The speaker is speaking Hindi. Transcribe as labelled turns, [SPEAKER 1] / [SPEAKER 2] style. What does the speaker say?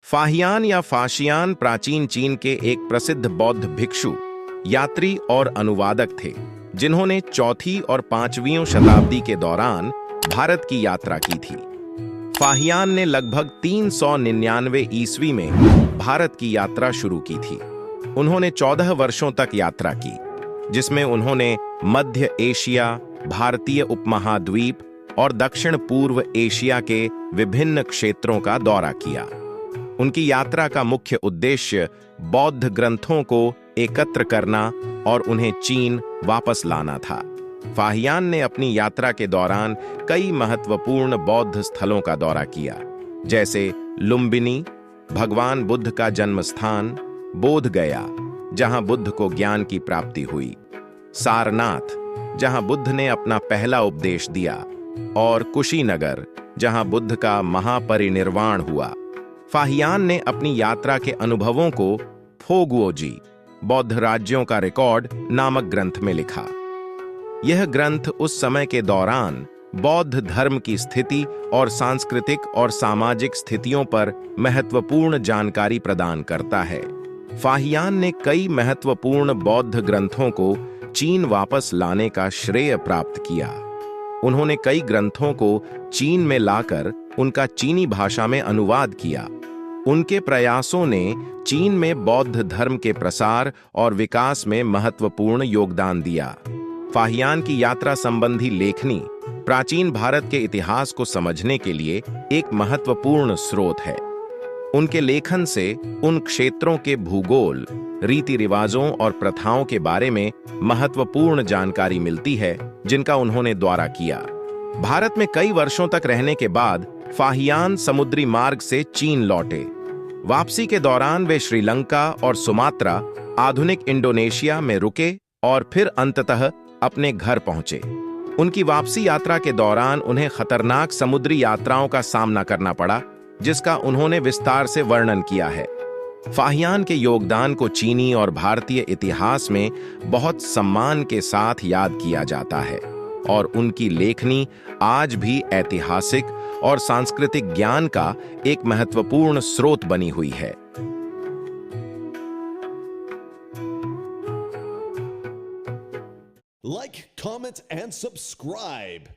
[SPEAKER 1] फाहियान या फाशियान प्राचीन चीन के एक प्रसिद्ध बौद्ध भिक्षु, यात्री और अनुवादक थे, जिन्होंने चौथी और 5वीं शताब्दी के दौरान भारत की यात्रा की थी। फाहियान ने लगभग 399 ईस्वी में भारत की यात्रा शुरू की थी। उन्होंने 14 वर्षों तक यात्रा की, जिसमें उन्होंने मध्य एशिया, भारतीय उपमहाद्वीप और दक्षिण पूर्व एशिया के विभिन्न क्षेत्रों का दौरा किया। उनकी यात्रा का मुख्य उद्देश्य बौद्ध ग्रंथों को एकत्र करना और उन्हें चीन वापस लाना था। फाहियान ने अपनी यात्रा के दौरान कई महत्वपूर्ण बौद्ध स्थलों का दौरा किया, जैसे लुम्बिनी, भगवान बुद्ध का जन्म स्थान, बोध गया, जहां बुद्ध को ज्ञान की प्राप्ति हुई, सारनाथ, जहां बुद्ध ने अपना पहला उपदेश दिया, और कुशीनगर, जहां बुद्ध का महापरिनिर्वाण हुआ। फाहियान ने अपनी यात्रा के अनुभवों को फोगुओजी, बौद्ध राज्यों का रिकॉर्ड नामक ग्रंथ में लिखा। यह ग्रंथ उस समय के दौरान बौद्ध धर्म की स्थिति और सांस्कृतिक और सामाजिक स्थितियों पर महत्वपूर्ण जानकारी प्रदान करता है। फाहियान ने कई महत्वपूर्ण बौद्ध ग्रंथों को चीन वापस लाने का श्रेय प्राप्त किया। उन्होंने कई ग्रंथों को चीन में लाकर उनका चीनी भाषा में अनुवाद किया। उनके प्रयासों ने चीन में बौद्ध धर्म के प्रसार और विकास में महत्वपूर्ण योगदान दिया। फाहियान की यात्रा संबंधी लेखनी प्राचीन भारत के इतिहास को समझने के लिए एक महत्वपूर्ण स्रोत है। उनके लेखन से उन क्षेत्रों के भूगोल, रीति रिवाजों और प्रथाओं के बारे में महत्वपूर्ण जानकारी मिलती है, जिनका उन्होंने दौरा किया। भारत में कई वर्षों तक रहने के बाद फाहियान समुद्री मार्ग से चीन लौटे। वापसी के दौरान वे श्रीलंका और सुमात्रा, आधुनिक इंडोनेशिया में रुके और फिर अंततः अपने घर पहुंचे। उनकी वापसी यात्रा के दौरान उन्हें खतरनाक समुद्री यात्राओं का सामना करना पड़ा, जिसका उन्होंने विस्तार से वर्णन किया है। फाहियान के योगदान को चीनी और भारतीय इतिहास में बहुत सम्मान के साथ याद किया जाता है, और उनकी लेखनी आज भी ऐतिहासिक और सांस्कृतिक ज्ञान का एक महत्वपूर्ण स्रोत बनी हुई है।
[SPEAKER 2] Like, comment, and subscribe.